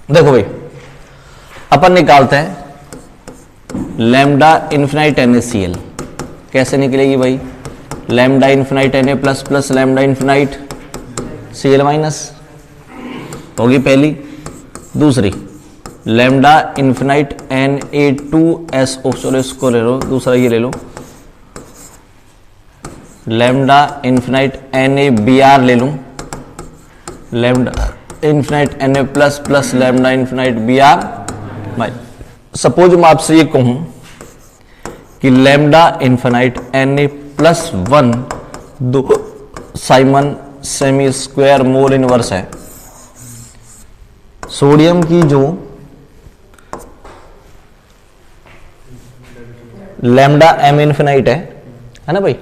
देखो भाई अपन निकालते हैं लैम्डा इन्फिनाइट NaCl। कैसे निकलेगी भाई? Lambda infinite Na plus plus lambda infinite Cl minus होगी पहली। दूसरी लैम्डा इन्फिनाइट Na2SO, चलो इसको ले लो, दूसरा ये ले लो, लैम्डा इन्फिनाइट NaBr ले लूं, lambda infinite Na plus plus lambda infinite Br भाई। सपोज मैं आपसे ये कहूं कि लैम्डा इन्फिनाइट Na प्लस 1 दो साइमन सेमी स्क्वायर मोल इनवर्स है। सोडियम की जो लैम्डा M इन्फिनाइट है ना भाई,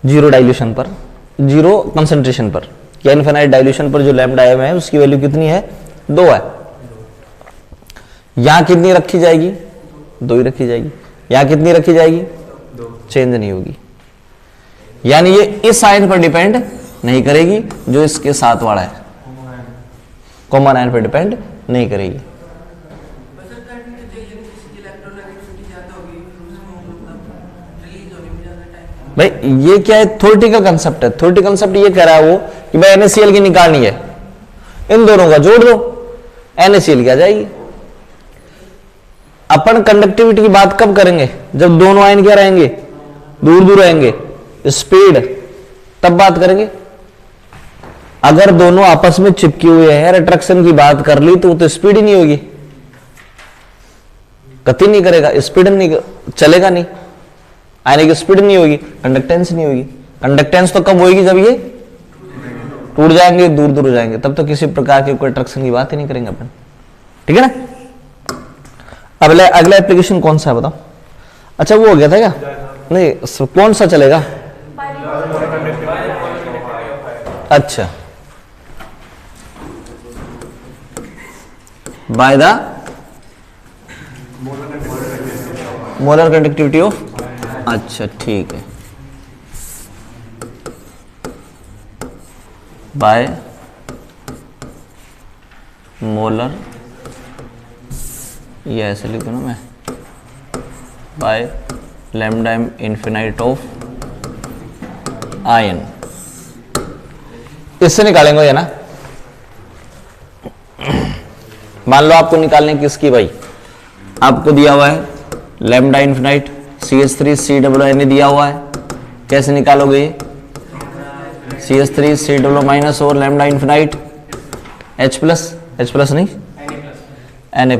जीरो डाइल्यूशन पर, जीरो कंसंट्रेशन पर या इन्फिनाइट डाइल्यूशन पर जो लैम्डा M है उसकी वैल्यू कितनी है? 2 है। यहां कितनी रखी जाएगी? 2 ही रखी जाएगी। यहां कितनी रखी जाएगी? 2, चेंज नहीं होगी। यानी ये इस आयन पर डिपेंड नहीं करेगी जो इसके साथ वाला है, कॉमन आयन पर डिपेंड नहीं करेगी। भाई ये क्या है? थ्योरेटिकल कंसेप्ट है। थ्योरेटिकल कंसेप्ट ये कह रहा है वो कि भाई NaCl की निकालनी है, इन दोनों का जोड़ दो, NaCl की आ जाएगी। अपन कंडक्टिविटी की बात कब करेंगे? जब दोनों आयन क्या रहेंगे? दूर दूर रहेंगे, स्पीड, तब बात करेंगे। अगर दोनों आपस में चिपके हुए हैं, अट्रैक्शन की बात कर ली तो स्पीड ही नहीं होगी, गति नहीं करेगा, स्पीड नहीं चलेगा, नहीं आयन की स्पीड नहीं होगी, कंडक्टेंस नहीं होगी। कंडक्टेंस तो कब होगी? जब ये टूट जाएंगे, दूर दूर हो जाएंगे, तब तो किसी प्रकार की कोई अट्रैक्शन की बात ही नहीं करेंगे अपन। ठीक है ना? अब अगला एप्लीकेशन कौन सा है बताओ? अच्छा वो हो गया था क्या? नहीं, कौन सा चलेगा? अच्छा, by the molar conductivity of, अच्छा ठीक है, बाय मोलर, ये ऐसे लिख दूं ना मैं, by lambda M infinite of ion. इससे निकालेंगे ये ना। मान लो आपको निकालने किसकी भाई? आपको दिया हुआ है लैम्डा इन्फिनाइट CH3COO दिया हुआ है। कैसे निकालोगे ये? CH3COO माइनस और लैम्डा इन्फिनाइट H प्लस नहीं Na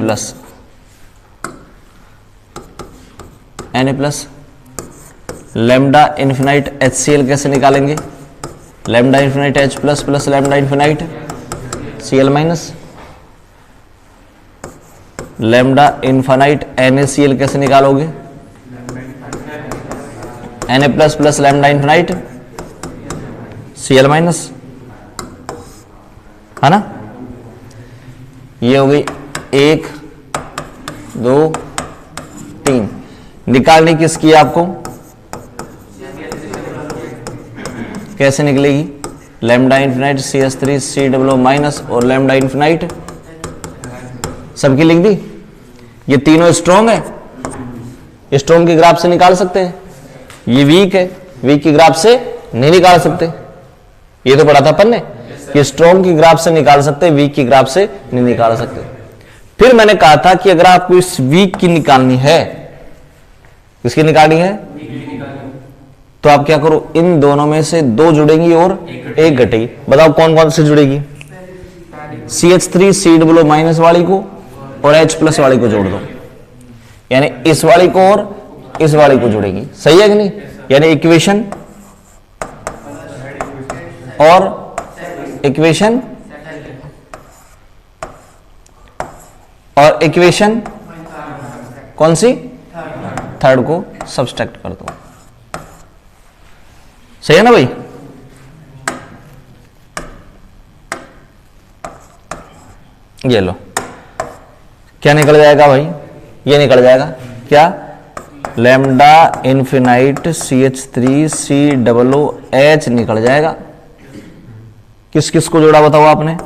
plus lambda infinite HCl। कैसे निकालेंगे? Lambda infinite H plus plus lambda infinite Cl minus lambda infinite NaCl। कैसे निकालोगे? Na plus plus lambda infinite Cl minus, है ना? ये हो गई 1 2 3। निकालनी किसकी है आपको? कैसे निकलेगी? लैम्डा इन्फिनाइट CH3COO माइनस और लैम्डा इन्फिनाइट, सबकी लिख दी। ये तीनों स्ट्रॉन्ग है, स्ट्रॉन्ग के ग्राफ से निकाल सकते हैं। ये वीक है, वीक के ग्राफ से नहीं निकाल सकते। ये तो पढ़ा था अपन ने कि स्ट्रॉन्ग की ग्राफ से निकाल सकते हैं, वीक की ग्राफ से नहीं निकाल सकते। फिर मैंने कहा था कि अगर आपको इस वीक की निकालनी है, किसकी निकालनी है, तो आप क्या करो, इन दोनों में से 2 जुड़ेंगी और 1 घटेगी। बताओ कौन कौन से जुड़ेगी? CH3COO माइनस वाली को और H प्लस वाली को जोड़ दो, यानी इस वाली को और इस वाली को जोड़ेगी। सही है कि नहीं? यानी इक्वेशन और इक्वेशन और इक्वेशन कौन सी? थर्ड को सब्सट्रैक्ट कर दो। सही है ना भाई? ये लो, क्या निकल जाएगा भाई? ये निकल जाएगा क्या? लैम्डा इन्फिनाइट CH3COOH निकल जाएगा। किस किस को जोड़ा बताओ आपने?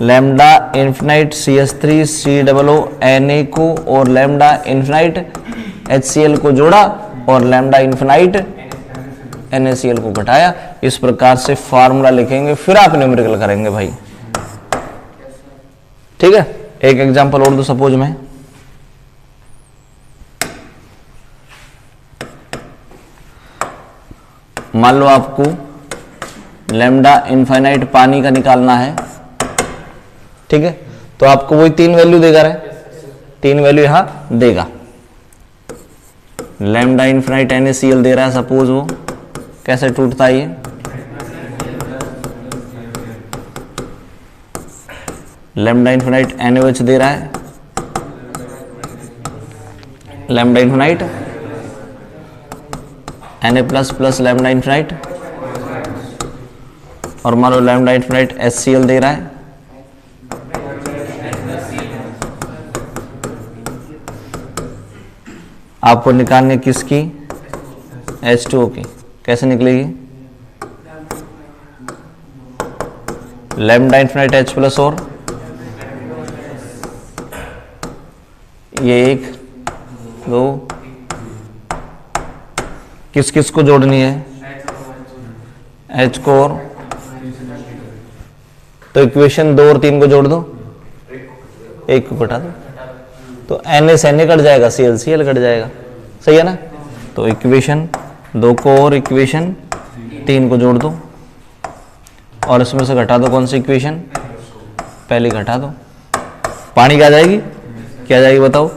लैम्डा इन्फिनाइट CH3 COO को और लैम्डा इन्फिनाइट HCl को जोड़ा और लैम्डा इन्फिनाइट NaCl को घटाया। इस प्रकार से फार्मूला लिखेंगे, फिर आप न्यूमेरिकल करेंगे भाई। ठीक है, एक एग्जांपल और दो सपोज में। मान लो आपको लैम्डा इनफाइनाइट पानी का निकालना है, ठीक है, तो आपको वही 3 वैल्यू देगा रहे, 3 वैल्यू यहां देगा। लैम्डा इनफाइनाइट NaCl दे रहा है, सपोज वो कैसे टूटता है ये, लैम्डा इनफाइनाइट NaOH दे रहा है, lambda infinite Na plus lambda infinite, और मान लो लैम्डा इनफाइनाइट HCl दे रहा है, आपको निकालने किसकी, H2O की। कैसे निकलेगी, लैम्डा इनफाइनाइट H प्लस और ये 1 2 किस किस को जोड़नी है, H को और, तो इक्वेशन 2 और 3 को जोड़ दो, 1 को घटा दो, तो Na से Na कट जाएगा, Cl कट जाएगा, सही है ना। तो इक्वेशन 2 को और इक्वेशन 3 को जोड़ दो और इसमें से घटा दो कौन सी इक्वेशन, पहली घटा दो, पानी क्या आ जाएगी, क्या आ जाएगी बताओ,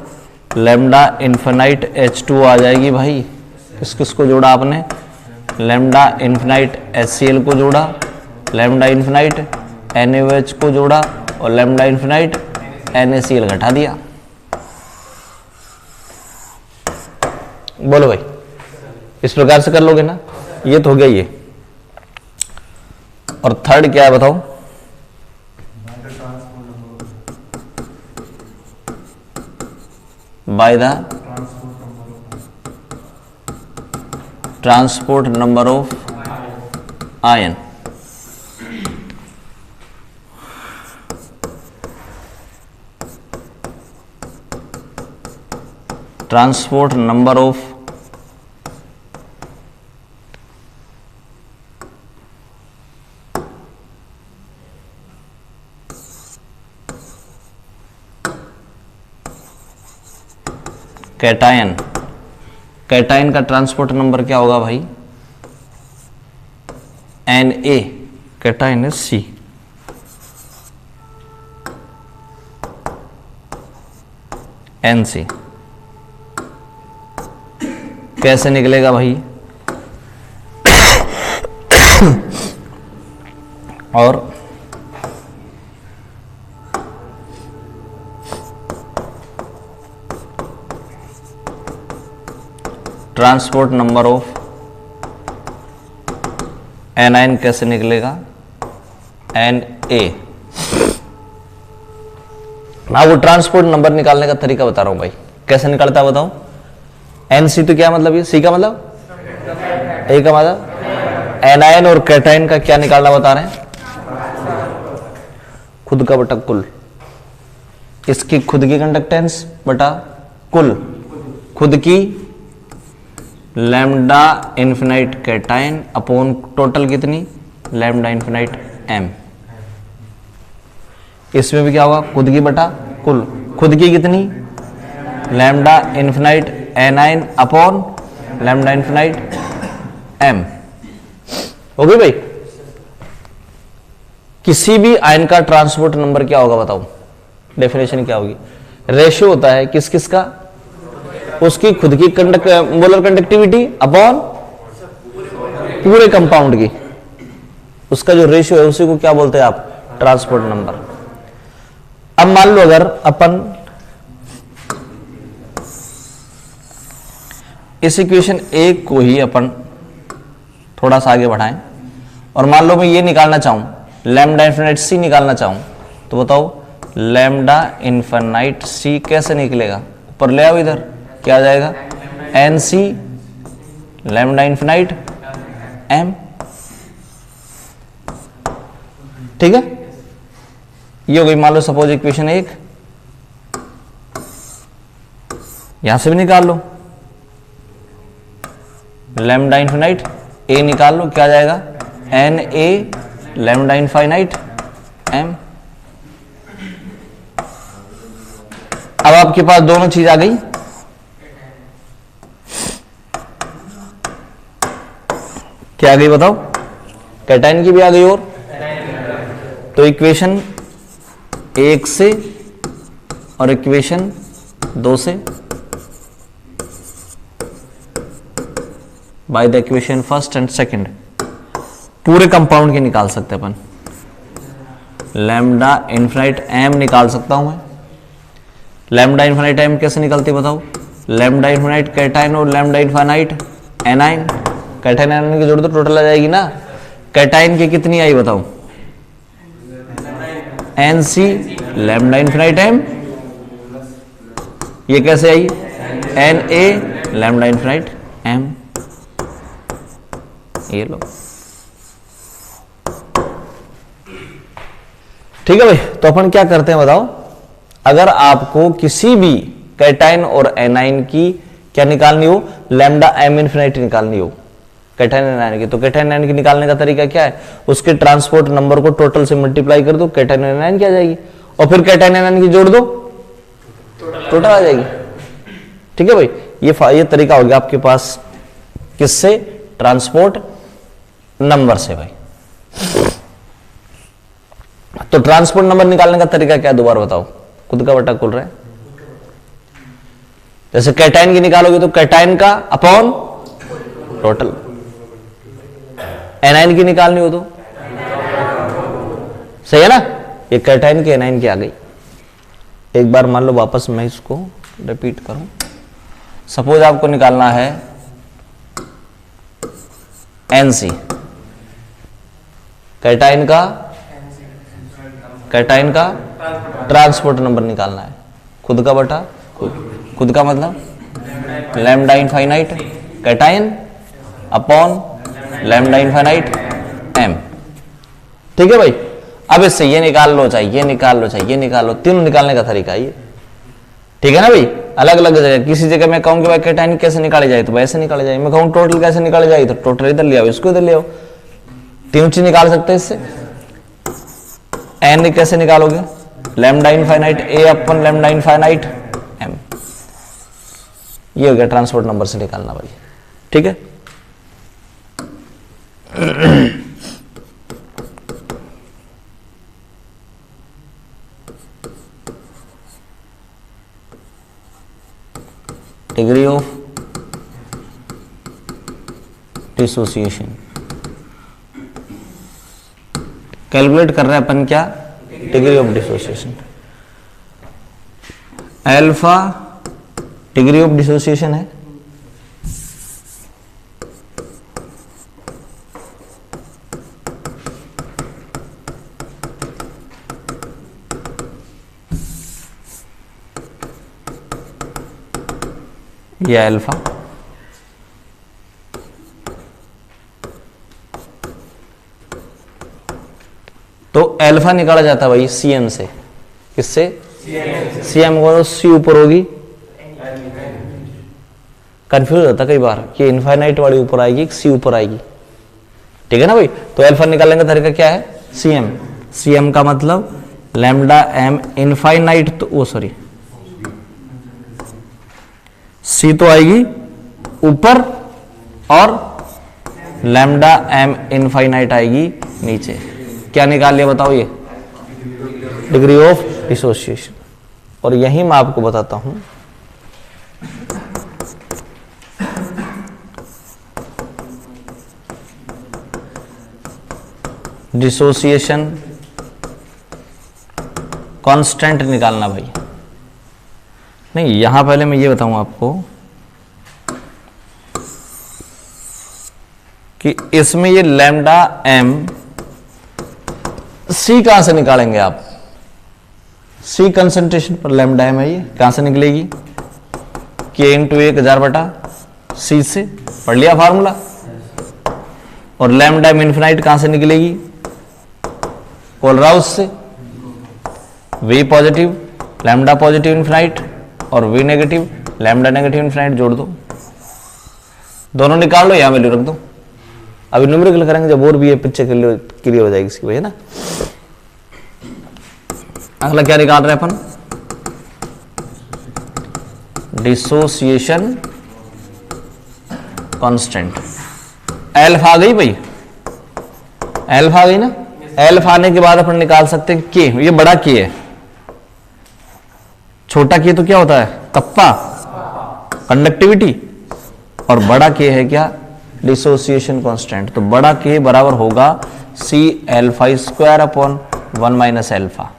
लैम्डा इन्फिनाइट H2O आ जाएगी भाई। किस किस को जोड़ा आपने, लैम्डा इन्फिनाइट HCl को जोड़ा, लैम्डा इन्फिनाइट NaOH को जोड़ा और लैम्डा इन्फिनाइट NaCl घटा दिया। बोलो भाई, इस प्रकार से कर लोगे ना, ये तो हो गया ये। और थर्ड क्या है बताओ, by the transport number of ion. Transport number of cation. Cation का ट्रांसपोर्ट नंबर क्या होगा भाई, Na, कैटायन है C। NC कैसे निकलेगा भाई, और ट्रांसपोर्ट नंबर ऑफ एनायन कैसे निकलेगा, Na। मैं वो ट्रांसपोर्ट नंबर निकालने का तरीका बता रहा हूं भाई, कैसे निकलता है बताओ। NC तो क्या मतलब, ये C का मतलब, A का मतलब, एनायन और कैटायन का क्या निकालना बता रहे हैं, खुद का बटा कुल, इसकी खुद की कंडक्टेंस बटा कुल, खुद की lambda infinite cation upon total कितनी, लैम्डा इन्फिनाइट M। इसमें भी क्या होगा, खुद की बटा कुल, खुद की कितनी, lambda infinite A9 upon lambda infinite M। Okay भाई, किसी भी आयन का ट्रांसपोर्ट नंबर क्या होगा बताओ, डेफिनेशन क्या होगी, रेशियो होता है किस किस का, उसकी खुद की मोलर कंडक्टिविटी अपॉन पूरे कंपाउंड की, उसका जो रेशियो है उसी को क्या बोलते हैं आप, ट्रांसपोर्ट नंबर। अब मान लो अगर अपन इस इक्वेशन 1 को ही अपन थोड़ा सा आगे बढ़ाएं और मान लो मैं ये निकालना चाहूं, लैम्डा इन्फिनाइट C निकालना चाहूं, तो बताओ लैम्डा इन्फिनाइट C कैसे निकलेगा, ऊपर ले आओ इधर, क्या आ जाएगा, NC लैम्डा इन्फिनाइट M। ठीक है, ये हो गई मान लो सपोज इक्वेशन 1, यहां से भी निकाल लो लैम्डा इनफिनाइट ए निकाल लो, क्या जाएगा N A lambda infinite M. अब आपके पास दोनों चीज आ गई, क्या आ गई बताओ, कैटाइन की भी आ गई और तो इक्वेशन 1 से और इक्वेशन 2 से by the equation first and second पूरे कंपाउंड के निकाल सकते अपन। लैम्डा इनफिनाइट एम निकाल सकता हूं मैं। लैम्डा इनफिनाइट एम कैसे निकलती बताओ, लैम्डा इनफिनाइट कैटाइन और lambda infinite A9, cation A9 की जोड़ तो टोटल आ जाएगी ना। कैटाइन की कितनी आई बताओ, N C lambda infinite M, ये कैसे आई N A lambda infinite M, ये लो। ठीक है भाई, तो अपन क्या करते हैं बताओ, अगर आपको किसी भी कैटाइन और एनाइन की क्या निकालनी हो, लैम्डा एम इनफिनिटी निकालनी हो कैटाइन एनाइन की, तो कैटाइन एनाइन की निकालने का तरीका क्या है, उसके ट्रांसपोर्ट नंबर को टोटल से मल्टीप्लाई कर दो, कैटाइन एनाइन क्या आ जाएगी, और फिर कैटाइन एनाइन की जोड़ दो, टोटल आ जाएगी। ठीक है भाई, ये तरीका हो गया आपके पास किससे, ट्रांसपोर्ट नंबर से भाई। तो ट्रांसपोर्ट नंबर निकालने का तरीका क्या है दोबारा बताओ, खुद का बटा खुल रहा है। जैसे कैटाइन की निकालोगे तो कैटाइन का अपॉन टोटल, एनाइन की निकालनी हो तो सही है ना, ये कैटाइन की एनाइन की आ गई। एक बार मान लो वापस मैं इसको रिपीट करूं, सपोज आपको निकालना है एनसी, कैटाइन का ट्रांसपोर्ट नंबर निकालना है, खुद का बटा खुद का मतलब lambda infinite cation upon lambda infinite M. ठीक है भाई, अब इससे ये निकाल लो चाहिए, ये निकाल लो चाहिए, ये निकाल लो, तीनों निकालने का तरीका ये। ठीक है ना भाई, अलग अलग जगह, किसी जगह मैं कहूँ कि भाई कैटाइन कैसे निकाली जाए तो वैसे निकाली जाए, मैं कहूँ टोटल कैसे निकाली जाए तो टोटल इधर ले आओ, इसको इधर ले आओ, तीनों चीज निकाल सकते हैं इससे। एन कैसे निकालोगे, लैम्डा इनफाइनाइट ए अपन लैम्डा इनफाइनाइट एम, ये हो गया ट्रांसपोर्ट नंबर से निकालना भाई। ठीक है, डिग्री ऑफ डिसोसिएशन कैलकुलेट कर रहे हैं अपन, क्या degree of dissociation, alpha degree of dissociation है, यह अल्फा, तो अल्फा निकाला जाता है भाई सीएम से, किससे, सीएम को तो सी ऊपर होगी, कंफ्यूज होता कई बार कि इनफाइनाइट वाली ऊपर आएगी सी ऊपर आएगी। ठीक है ना भाई, तो अल्फा निकालने का तरीका क्या है, सीएम, सीएम का मतलब लैम्डा एम इनफाइनाइट, तो वो सॉरी सी तो आएगी ऊपर और लैम्डा एम इनफाइनाइट आएगी नीचे। क्या निकाल लिया बताओ, ये डिग्री ऑफ डिसोसिएशन। और यही मैं आपको बताता हूं डिसोसिएशन कांस्टेंट निकालना भाई। नहीं, यहां पहले मैं ये बताऊं आपको कि इसमें ये लैम्डा एम सी कहां से निकालेंगे आप, सी कंसंट्रेशन पर लैम्डा एम है, ये कहां से निकलेगी, के इंटू 1000 बटा सी से, पढ़ लिया फार्मूला। और लैम्डा एम इनफिनाइट कहां से निकलेगी, कोलराउस से, V positive lambda positive infinite और V negative lambda negative infinite जोड़ दो, दोनों निकाल लो, यहां वैल्यू रख दो। अभी न्यूमेरिकल करेंगे जब और भी ये पिक्चर क्लियर हो जाएगी इसकी वजह ना। अगला क्या निकाल रहे हैं अपन, डिसोसिएशन कांस्टेंट। एल्फा आ गई भाई, एल्फा आ गई ना। एल्फा आने के बाद अपन निकाल सकते हैं के, ये बड़ा के है, छोटा के तो क्या होता है कप्पा कंडक्टिविटी, और बड़ा के है क्या डिसोसिएशन कांस्टेंट। तो बड़ा के बराबर होगा C alpha square upon 1 minus alpha.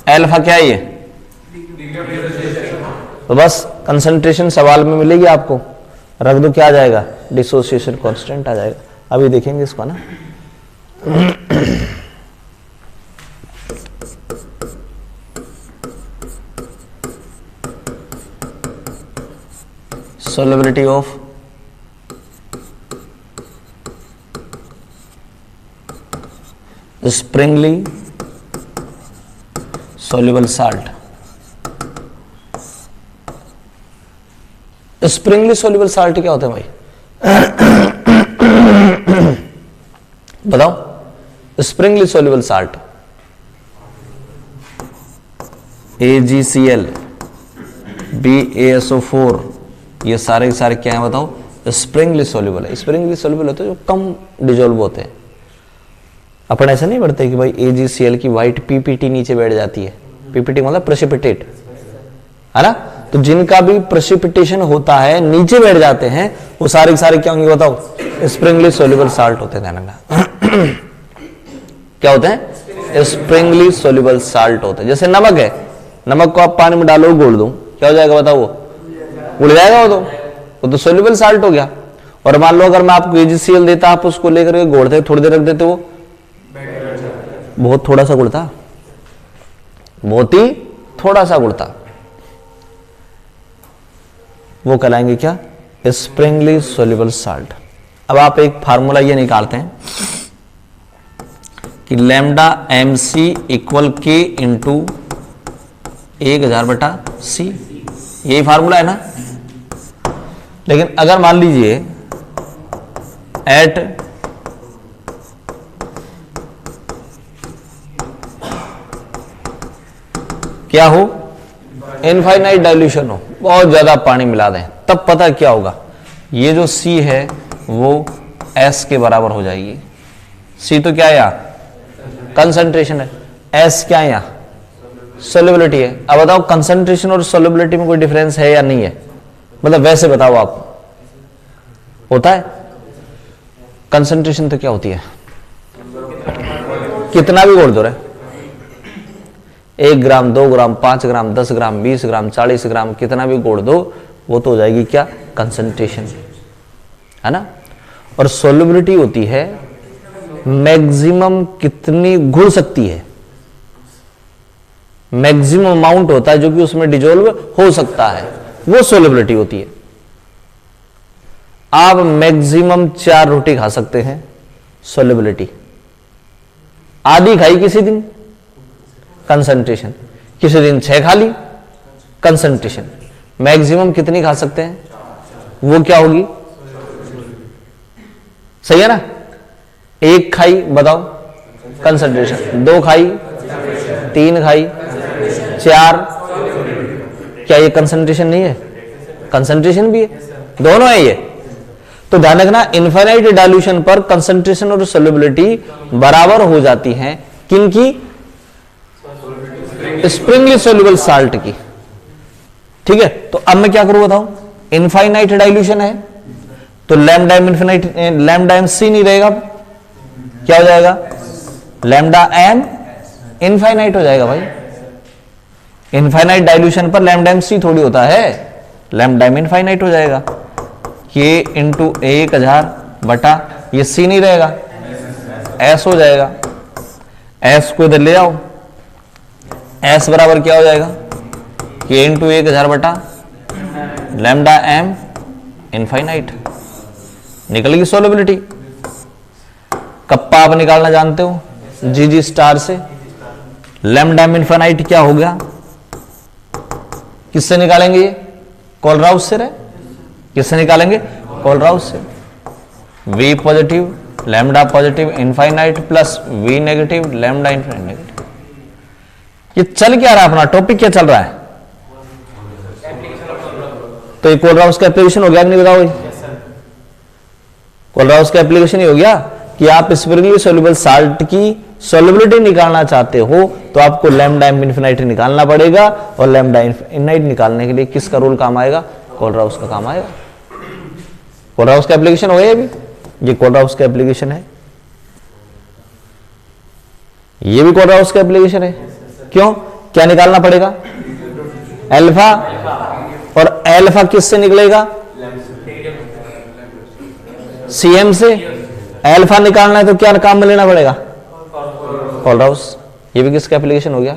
Alpha क्या है ये, तो बस कंसंट्रेशन सवाल में मिलेगी आपको, रख दो, क्या आ जाएगा डिसोसिएशन कांस्टेंट आ जाएगा। अभी देखेंगे इसको ना। solubility of springly soluble salt। Sprüngli soluble salt क्या होता है भाई बताओ। Sprüngli soluble salt AgCl BaSO4 ये सारे के सारे क्या है बताओ, स्प्रिंगली सोल्यूबल है। स्प्रिंगली सोल्यूबल होते हैं जो कम डिजोल्व होते हैं। अपन ऐसा नहीं पढ़ते कि भाई AgCl की व्हाइट PPT नीचे बैठ जाती है। PPT मतलब प्रेसिपिटेट है ना, तो जिनका भी प्रेसिपिटेशन होता है नीचे बैठ जाते हैं वो सारे के सारे क्या होंगे बताओ, स्प्रिंगली सोल्यूबल साल्ट होते हैं। क्या होते हैं, स्प्रिंगली सोल्यूबल साल्ट होते हैं। जैसे नमक है, नमक को आप पानी में डालो घोल दो, क्या हो जाएगा बताओ, वो उड़ जाएगा, वो तो सोल्यूबल साल्ट हो गया। और मान लो अगर मैं आपको AgCl देता, आप उसको लेकर के घोलते थोड़ी देर रख देते, वो बहुत थोड़ा सा गुड़ता, बहुत ही थोड़ा सा गुड़ता, वो कहलाएंगे क्या, स्प्रिंगली सोल्यूबल साल्ट। अब आप एक फार्मूला ये निकालते हैं कि लैम्डा MC इक्वल के इंटू 1000/C, यही फार्मूला है ना। लेकिन अगर मान लीजिए एट क्या हो, इनफाइनाइट डाइल्यूशन हो, बहुत ज्यादा पानी मिला दें, तब पता क्या होगा, ये जो C है वो S के बराबर हो जाएगी। C तो क्या है यहाँ, कंसंट्रेशन है, S क्या है यहाँ, सोल्युबिलिटी है। अब बताओ कंसंट्रेशन और सोल्युबिलिटी में कोई डिफरेंस है या नहीं है, मतलब वैसे बताओ आप, होता है। कंसंट्रेशन तो क्या होती है, कितना भी घोल दो रहे, 1 ग्राम 2 ग्राम 5 ग्राम 10 ग्राम 20 ग्राम 40 ग्राम कितना भी घोल दो, वो तो हो जाएगी क्या, कंसंट्रेशन, है ना। और सोल्युबिलिटी होती है मैक्सिमम कितनी घुल सकती है, मैक्सिमम अमाउंट होता है जो कि उसमें डिजोल्व हो सकता है, वो सोल्युबिलिटी होती है। आप मैक्सिमम 4 रोटी खा सकते हैं, सोल्युबिलिटी। आधी खाई किसी दिन, कंसंट्रेशन, किसी दिन 6 खा ली, कंसंट्रेशन। मैक्सिमम कितनी खा सकते हैं, वो क्या होगी, सही है ना। 1 खाई बताओ कंसंट्रेशन, 2 खाई, 3 खाई, 4, क्या ये कंसंट्रेशन नहीं है, कंसंट्रेशन भी है, दोनों है ये। तो ध्यान रखना, इनफाइनाइट डाइल्यूशन पर कंसंट्रेशन और सोल्युबिलिटी बराबर हो जाती हैं, किनकी, स्प्रिंगली सोल्यूबल साल्ट की, ठीक है। तो अब मैं क्या करूं बताऊं, इनफाइनाइट डाइल्यूशन है तो लैम्डा इनफिनाइट, लैम्डा MC नहीं रहेगा, क्या हो जाएगा, लैम्डा M इनफाइनाइट हो जाएगा भाई। इनफाइनाइट डाइल्यूशन पर लैम्डा MC थोड़ी होता है, लैम्डा M इनफाइनाइट हो जाएगा, K इंटू 1000 बटा ये C नहीं रहेगा, S हो जाएगा। S को इधर ले आओ, S बराबर क्या हो जाएगा, K इंटू 1000 बटा लैम्डा M इनफाइनाइट, निकल गई सोल्युबिलिटी। कप्पा आप निकालना जानते हो GG स्टार से, लैम्डा इनफाइनाइट क्या हो गया, किससे निकालेंगे ये, कोलराउस से रहे, किससे निकालेंगे, कोलराउस से। V positive lambda positive infinite plus V negative lambda infinite negative. ये चल क्या रहा है, अपना टॉपिक क्या चल रहा है, तो ये कोलराउस का एप्लीकेशन हो गया कि नहीं, बताओ भाई। कोलराउस का एप्लीकेशन ही हो गया कि आप स्पिरिगली सोल्यूबल साल्ट की सोल्युबिलिटी निकालना चाहते हो तो आपको लैम्डा इनफिनाइट निकालना पड़ेगा, और लैम्डा इनफिनाइट निकालने के लिए किसका रूल काम आएगा, कोलराउस का काम आएगा। कोलराउस का एप्लीकेशन हो गया अभी, ये कोलराउस का एप्लीकेशन है, ये भी कोलराउस का एप्लीकेशन है। क्यों, क्या निकालना पड़ेगा, अल्फा, और अल्फा किससे निकलेगा, सीएम से। अल्फा निकालना है तो क्या काम में लेना पड़ेगा, कोलराउस। ये भी किसका एप्लीकेशन हो गया,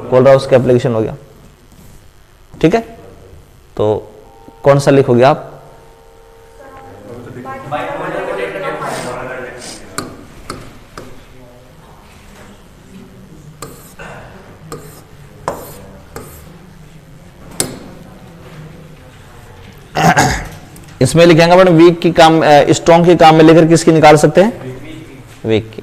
कोलराउस का एप्लीकेशन हो गया। ठीक है, तो कौन सा लिखोगे आप, इसमें लिखेंगे अपन वीक की काम, स्ट्रॉन्ग के काम में लेकर किसकी निकाल सकते हैं, वीक की।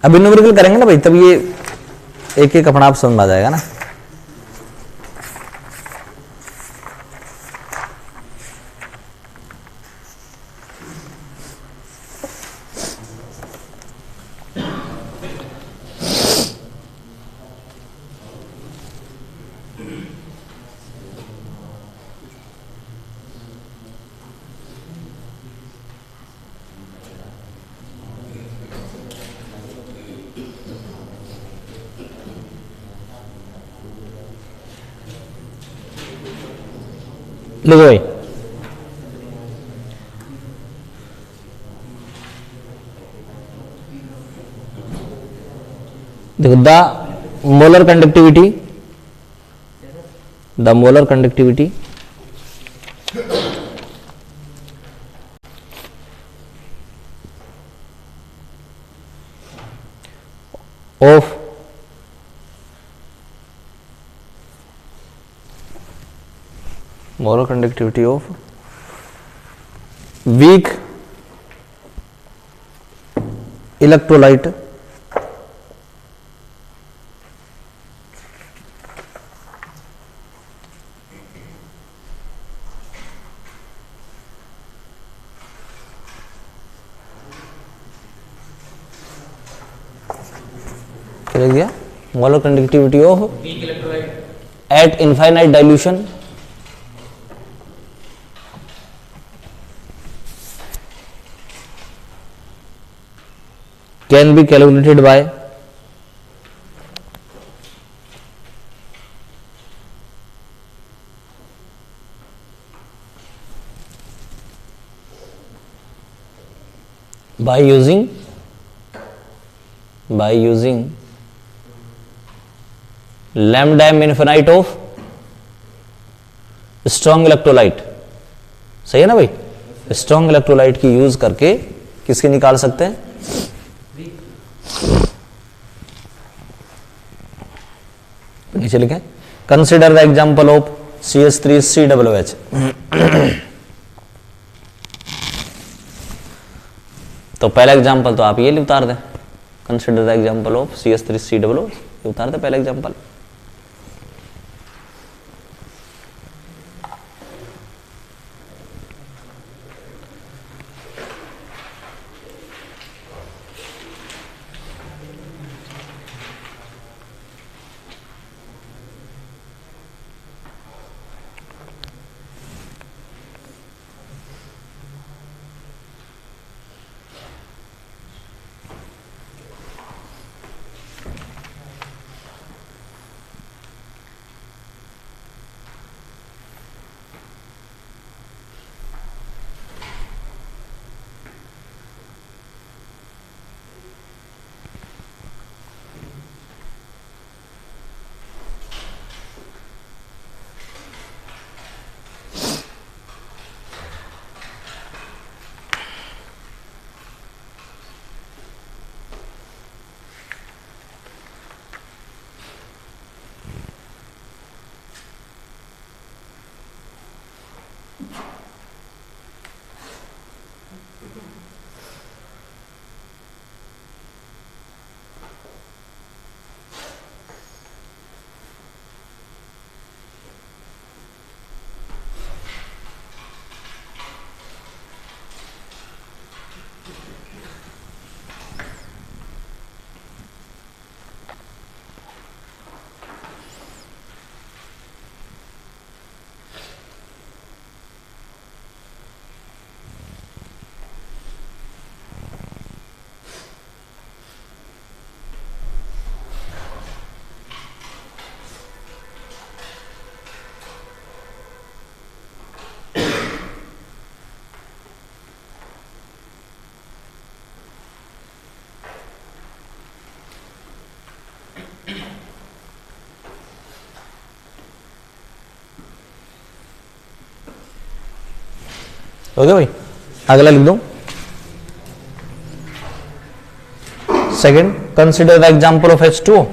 अब न्यूमेरिकल करेंगे ना भाई, तब ये एक एक अपना आप समझ में आ जाएगा ना। लिखो भाई, देखो the molar conductivity, the molar conductivity of molar conductivity of weak electrolyte क्या लिख दिया, molar conductivity of weak electrolyte at infinite dilution can be calculated by using lambda infinite of strong electrolyte। सही है ना भाई, स्ट्रॉन्ग इलेक्ट्रोलाइट की use करके किसके निकाल सकते हैं, नीचे लिखें consider the example of CH3COOH। तो पहला एग्जांपल तो आप ये उतार दें, consider the example of CH3COOH, उतार दें पहला एग्जांपल। हो गया भाई, अगला लिख दो। Second, consider the example of H2O।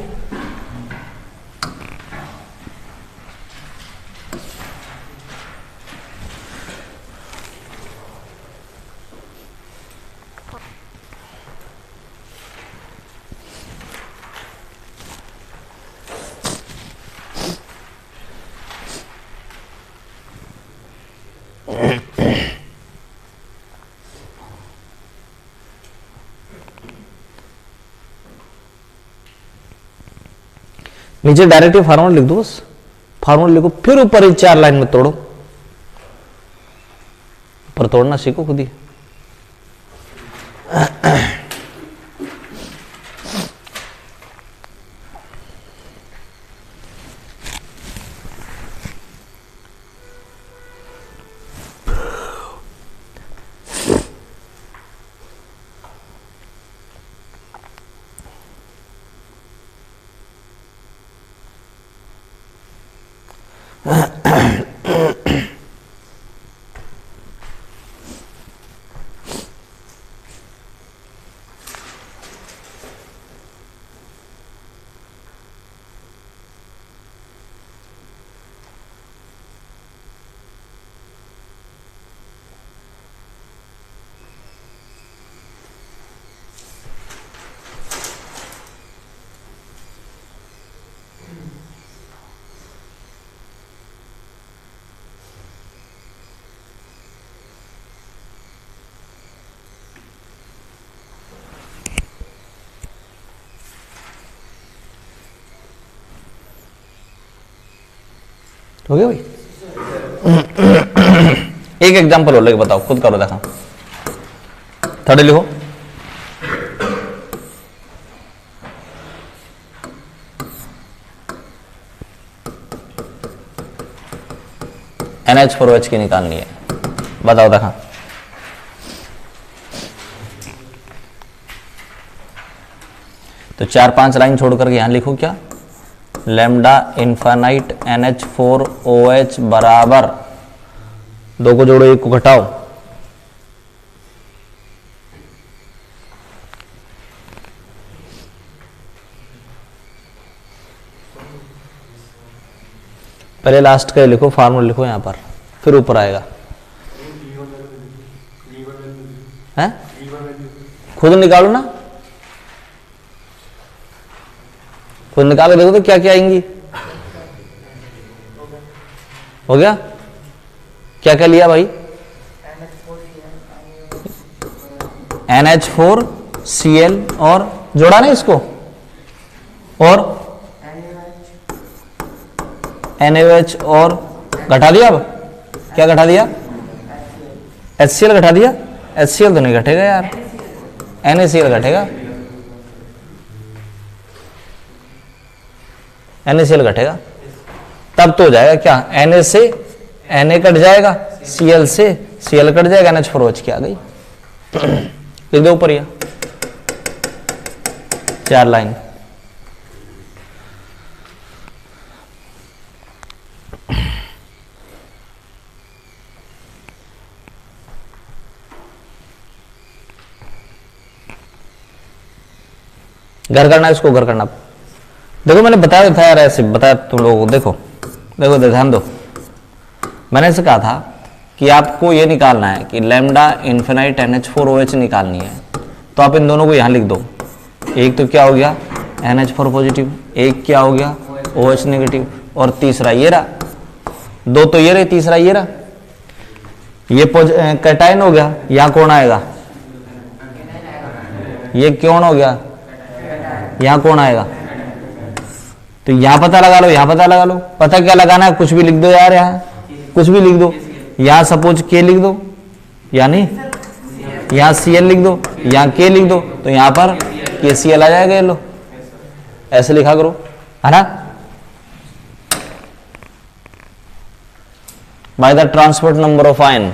नीचे डायरेक्ट फार्मूला लिख दो, बस फार्मूला लिखो, फिर ऊपर ही 4 लाइन में तोड़ो, ऊपर तोड़ना सीखो खुद ही। हो गया भाई। एक एग्जांपल और लेके बताओ, खुद करो देखा। थर्ड लिखो, NH4OH की निकालनी है, बताओ देखा। तो 4-5 लाइन छोड़ करके यहां लिखो क्या, लैम्डा इन्फानाइट NH4OH बराबर, दो को जोड़ो एक को घटाओ, पहले लास्ट का लिखो, फार्मूला लिखो यहां पर, फिर ऊपर आएगा। हैं खुद निकालो ना, खुद निकाल के देखो तो क्या क्या आएंगी। हो गया, क्या क्या लिया भाई, NH4Cl और जोड़ा ना इसको, और NaOH और घटा दिया। अब क्या घटा दिया, HCl घटा दिया। HCl तो नहीं घटेगा यार, NaCl घटेगा, NaCl घटेगा, तब तो हो जाएगा क्या, Na से Na कट जाएगा, Cl से Cl कट जाएगा, NH4OH की आ गई। लिख दो ऊपर, 4 लाइन। घर करना, इसको घर करना। देखो मैंने बताया था यार, ऐसे बताया तुम लोगों को। देखो देखो ध्यान दो, मैंने ऐसे कहा था कि आपको ये निकालना है कि लैम्डा इन्फिनाइट NH4OH निकालनी है, तो आप इन दोनों को यहाँ लिख दो। एक तो क्या हो गया NH4 पॉजिटिव, एक क्या हो गया OH नेगेटिव, और तीसरा ये रहा, दो तो ये रहे, तीसरा ये रहा, ये कैटायन हो गया। यहाँ कौन आएगा, ये कौन हो गया, यहाँ कौन आएगा, तो यहाँ पता लगा लो, यहाँ पता लगा लो। पता क्या लगाना है, कुछ भी लिख दो यार, यहाँ कुछ भी लिख दो। यहाँ सपोज K लिख दो, यानी यहाँ Cl लिख दो, यहाँ K लिख दो, तो यहाँ पर KCl आ जाएगा। ये लो ऐसे लिखा करो, है ना। By the transport number of ion,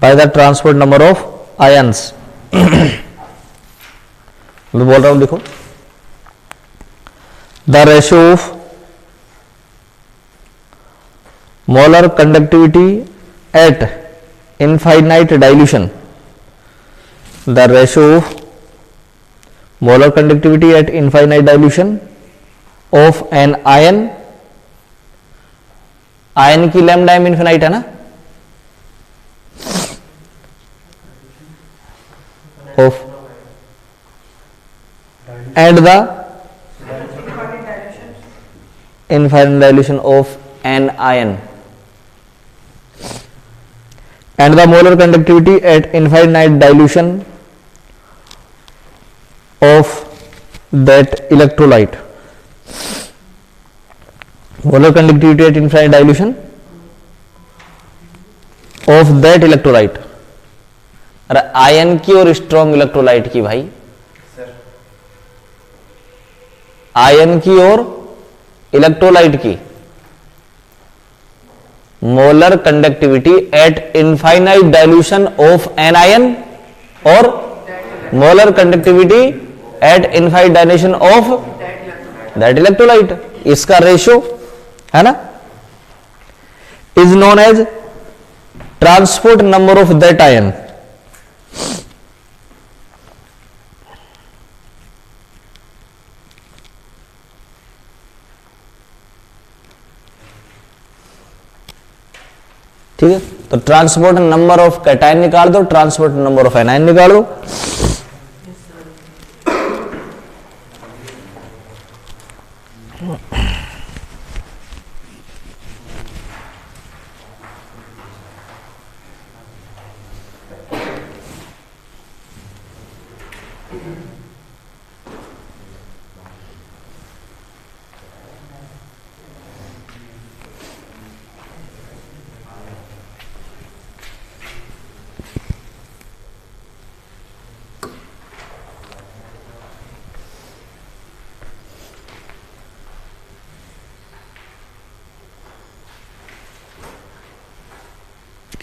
by the transport number of ions मैं बोल रहा हूं, देखो the ratio of molar conductivity at infinite dilution, the ratio of molar conductivity at infinite dilution of an ion, ion की lambda m infinite है ना, of and the infinite dilution of an ion and the molar conductivity at infinite dilution of that electrolyte, molar conductivity at infinite dilution of that electrolyte। अरे ion की और strong electrolyte की भाई, ion की और electrolyte की molar conductivity at infinite dilution of an ion और molar conductivity at infinite dilution of that electrolyte, इसका रेशियो है ना, is known as transport number of that ion. ठीक है, तो ट्रांसपोर्ट नंबर ऑफ कैटायन निकाल दो, ट्रांसपोर्ट नंबर ऑफ एनायन निकाल दो।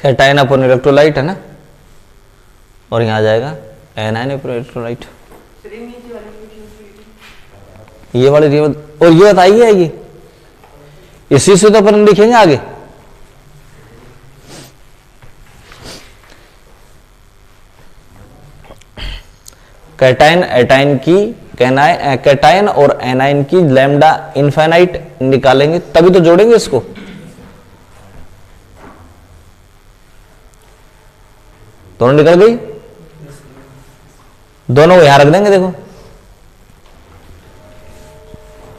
कैटायन अपन इलेक्ट्रोलाइट है ना, और यहां आ जाएगा एनायन अपन इलेक्ट्रोलाइट। ये वाली और ये बताइए आएगी, इसी से तो अपन लिखेंगे आगे। कैटायन एटायन की कैटायन और एनायन की लैम्डा इनफाइनाइट निकालेंगे, तभी तो जोड़ेंगे इसको। दोनों निकल गई, दोनों को यहां रख देंगे। देखो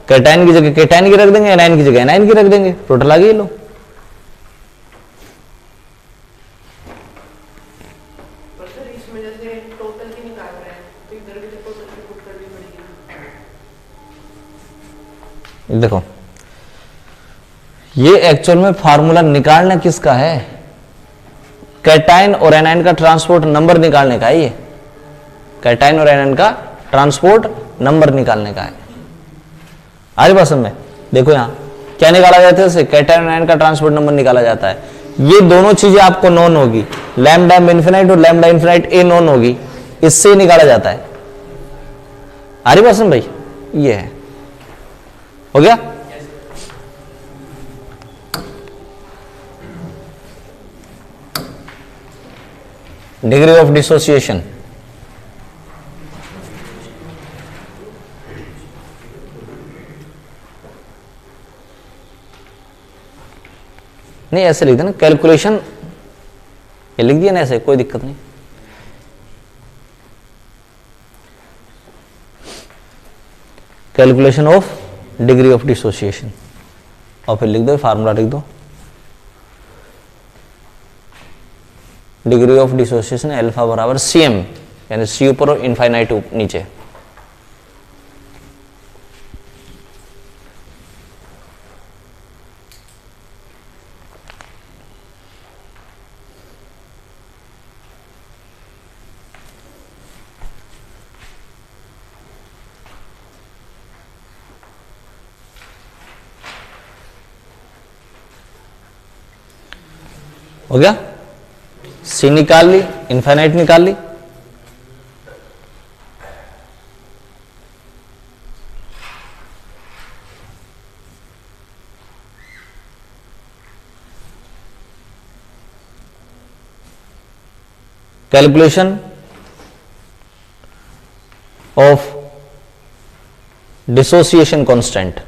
कैटायन की जगह कैटायन की रख देंगे, एनायन की जगह एनायन की रख देंगे, टोटल आ गई। लो देखो, ये एक्चुअल में फार्मूला निकालना किसका है, कैटायन और एनायन का ट्रांसपोर्ट नंबर निकालने का है। ये कैटायन और एनायन का ट्रांसपोर्ट नंबर निकालने का है। आज बात समझ में, देखो यहां क्या निकाला जाता है, इसे कैटायन और एनायन का ट्रांसपोर्ट नंबर निकाला जाता है। ये दोनों चीजें आपको नोन होगी, लैम्डा इन्फिनाइट और लैम्डा इन्फिनाइट ए नोन होगी, इससे ही निकाला जाता है। आ रही बात समझ भाई, ये है, हो गया। डिग्री ऑफ डिसोसिएशन, नहीं ऐसे लिख देना कैलकुलेशन, ये लिख दिया ना ऐसे, कोई दिक्कत नहीं। Calculation of degree of dissociation, और फिर लिख दो फार्मूला लिख दो, डिग्री ऑफ डिसोसिएशन अल्फा बराबर CM, यानी C ऊपर और इनफाइनाइट नीचे। हो गया, C निकाल ली, इनफाइनाइट निकाल ली। Calculation of dissociation constant,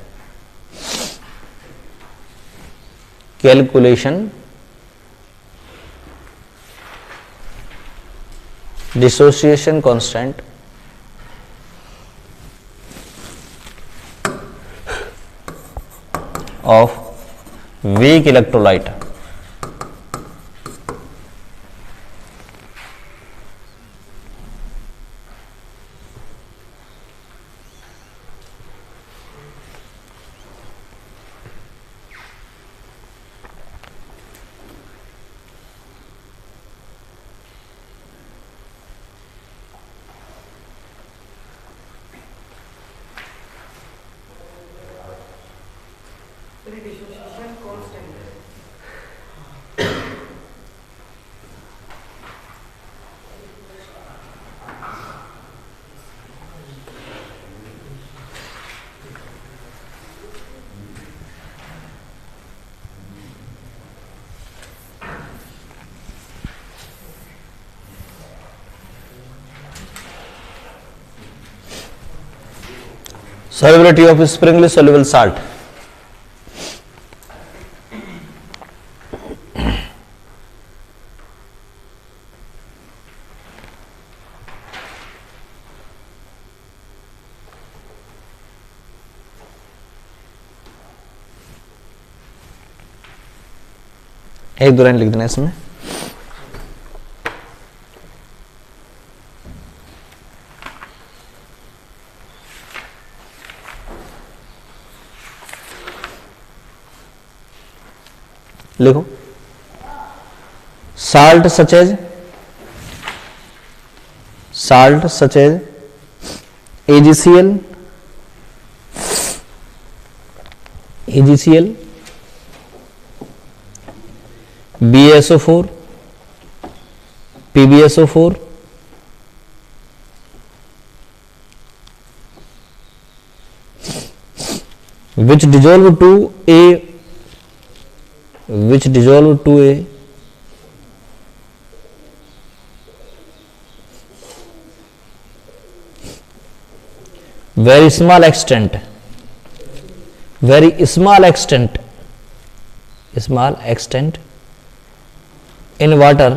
calculation dissociation constant of weak electrolyte, solubility of springly soluble salt, एक दो लाइन लिख देना इसमें। लिखो salt such as AgCl, BaSO4, PbSO4, which dissolve to a very small extent in water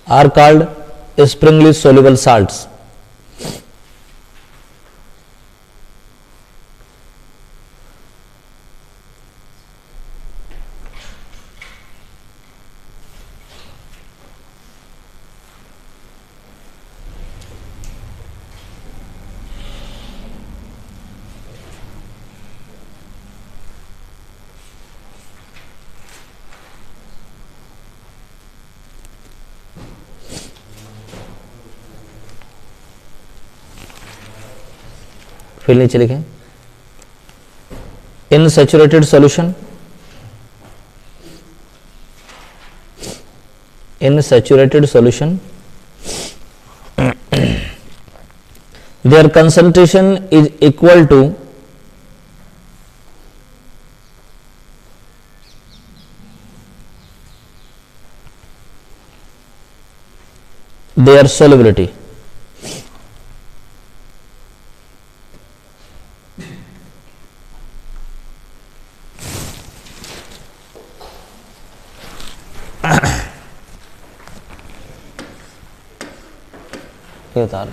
are called springly soluble salts. फिर नीचे लिखें in saturated solution their concentration is equal to their solubility. ये उतार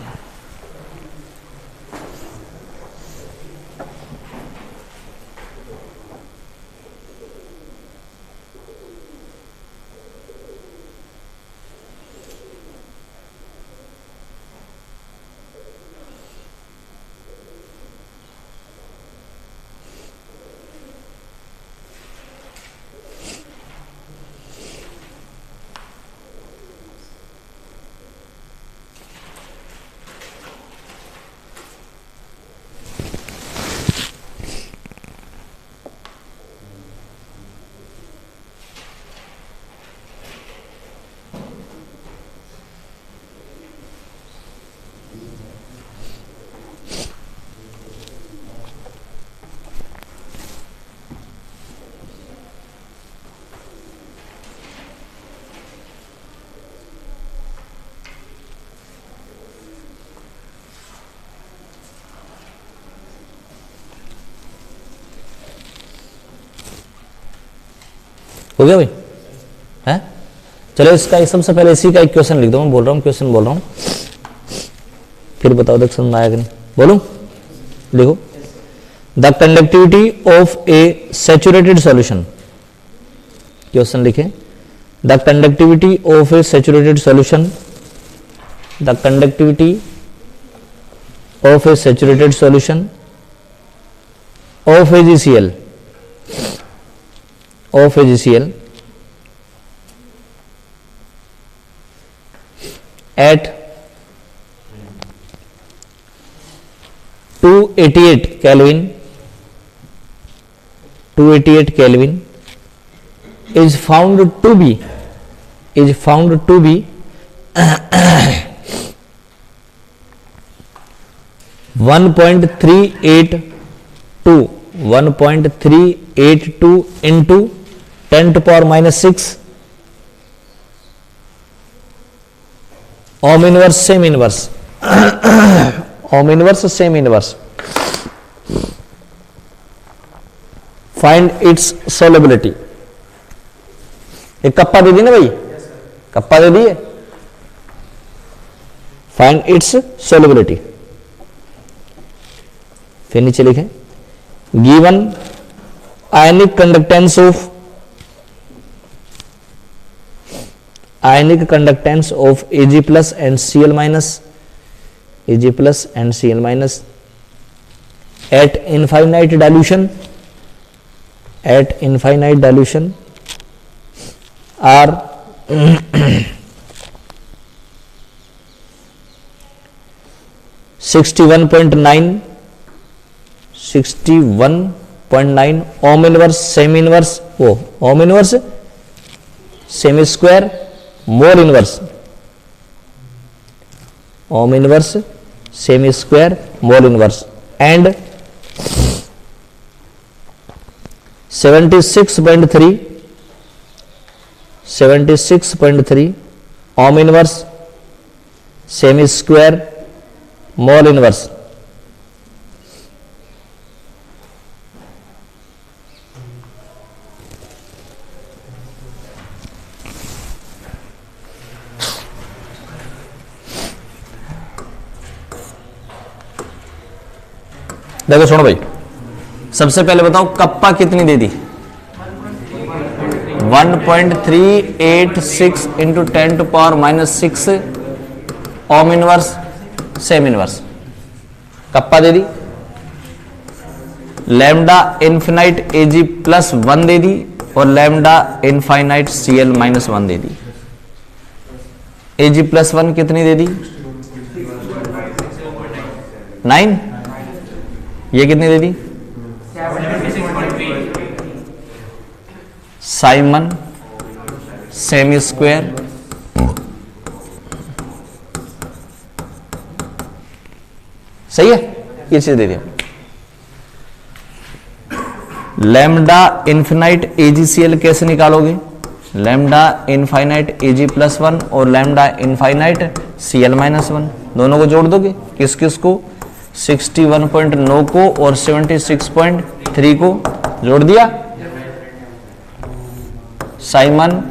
हो गया भाई है। चलो इसका सबसे पहले इसी का एक क्वेश्चन लिख दो, मैं बोल रहा हूँ क्वेश्चन बोल रहा हूँ, फिर बताओ देख समझ में आया कि नहीं। बोलूं, देखो the conductivity of a saturated solution, question लिखे the conductivity of a saturated solution, the conductivity of a saturated solution of AgCl at 288 Kelvin is found to be 1.382 into 10 to power minus 6 ohm inverse semi inverse ohm inverse semi inverse, find its solubility। एक kappa दे दी ना भाई, kappa दे दी है, find its solubility। फिर नीचे लिखें given ionic conductance of Ag plus and Cl minus at infinite dilution are 61.9 ohm inverse semi inverse ohm inverse semi square mole inverse ohm inverse semi square mole inverse and 76.3 ohm inverse semi square mole inverse। देखो सुनो भाई, सबसे पहले बताओ kappa कितनी दे दी, 1.386 into 10 to power minus 6 ohm inverse same inverse kappa they the. Lambda infinite Ag plus 1 दे दी और lambda infinite Cl minus 1 दे दी। Ag plus 1 कितनी दे दी, 9। ये कितनी दे दी, साइमन सेमी स्क्वायर सही है, ये चीज दे दिया। लैम्डा इन्फिनाइट AgCl कैसे निकालोगे? लैम्डा इनफाइनाइट Ag+1 और लैम्डा इनफाइनाइट Cl-1 दोनों को जोड़ दोगे। किस किस को? 61.9 को और 76.3 को जोड़ दिया। साइमन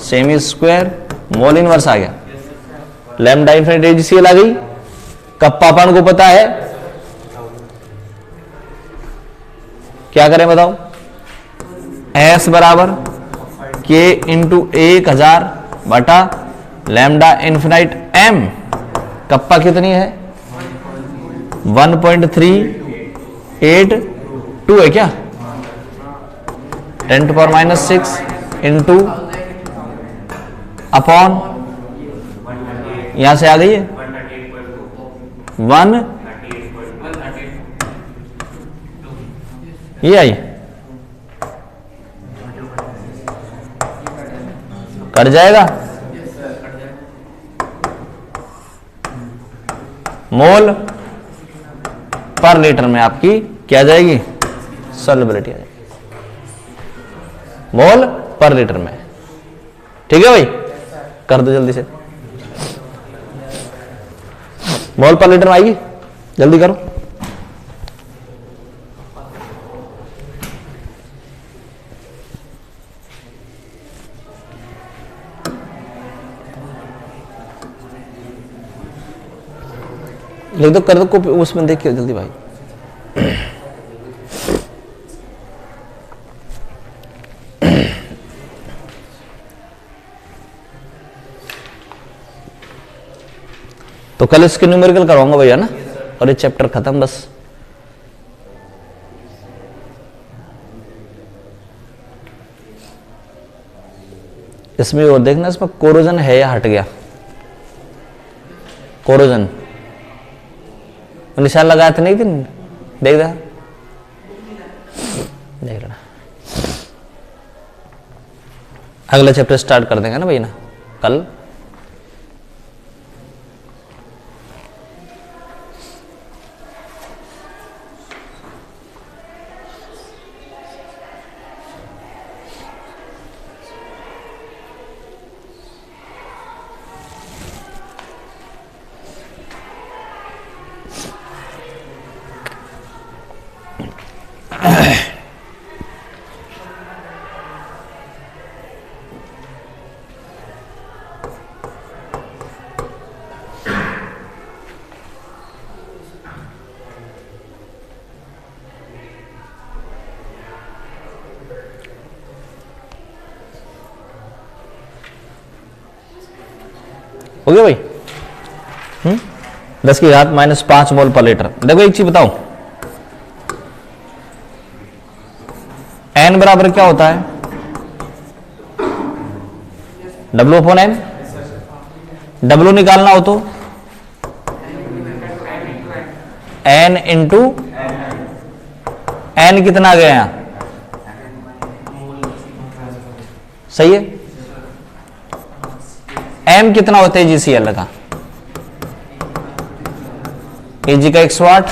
सेमी स्क्वायर मोल इनवर्स आ गया। लैम्डा इनफाइनाइट AgCl आ गई। कप्पा अपन को पता है, क्या करें बताओ? S बराबर K इंटू 1000 बटा लैम्डा इन्फिनाइट M। कप्पा कितनी है? 1.382 है क्या? 10⁻⁻6 इंटू अपॉन, यहां से आ गई है 1, ये आई, कट जाएगा। मोल पर लीटर में आपकी क्या जाएगी? सॉल्युबिलिटी आ जाएगी मोल पर लीटर में। ठीक है भाई, कर दो जल्दी से। मोल पर लीटर में आएगी, जल्दी करो। लिख दो, कर दो कॉपी, उसमें देखिए जल्दी भाई। तो कल इसके न्यूमेरिकल करवाऊंगा भैया ना, और ये चैप्टर खत्म बस। इसमें और देखना, इसमें कोरोजन है या हट गया। कोरोजन निशान लगाया था नहीं दिन, देख रहा, देख रहा। अगला चैप्टर स्टार्ट कर देंगे ना भैया ना कल। हो गया भाई। 10 की घात -5 मोल पर लीटर। देखो एक चीज बताओ, n बराबर क्या होता है? W/N। W निकालना हो तो n इंटू n कितना आ गया यहां? सही है। m कितना होता है GCl का? Ag का 108,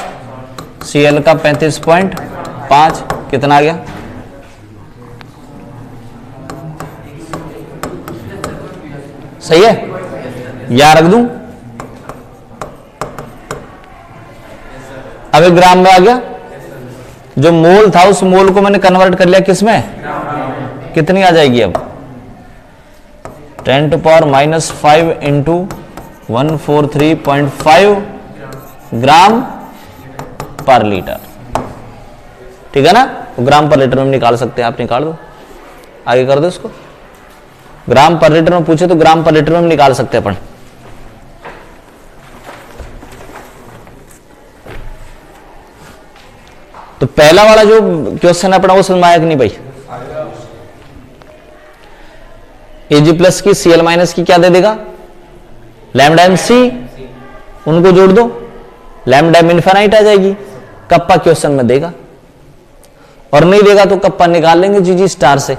Cl का 35.5, कितना आ गया? सही है, या रख दूं? अब एक ग्राम में आ गया। जो मोल था उस मोल को मैंने कन्वर्ट कर लिया किस में? कितनी आ जाएगी अब? 10⁻⁻5 इंटू 143.5 ग्राम पर लीटर। ठीक है ना? तो ग्राम पर लीटर में निकाल सकते हैं, आप निकाल दो, आगे कर दो इसको। ग्राम पर लीटर में पूछे तो ग्राम पर लीटर में निकाल सकते हैं अपन। तो पहला वाला जो क्वेश्चन है अपना वो समझ में आया कि नहीं भाई? Ag+ की Cl- की क्या दे देगा? लैम्डा MC, उनको जोड़ दो, लैम्डा इनफिनाइट आ जाएगी। कप्पा क्वेश्चन में देगा, और नहीं देगा तो कप्पा निकाल लेंगे GG स्टार से।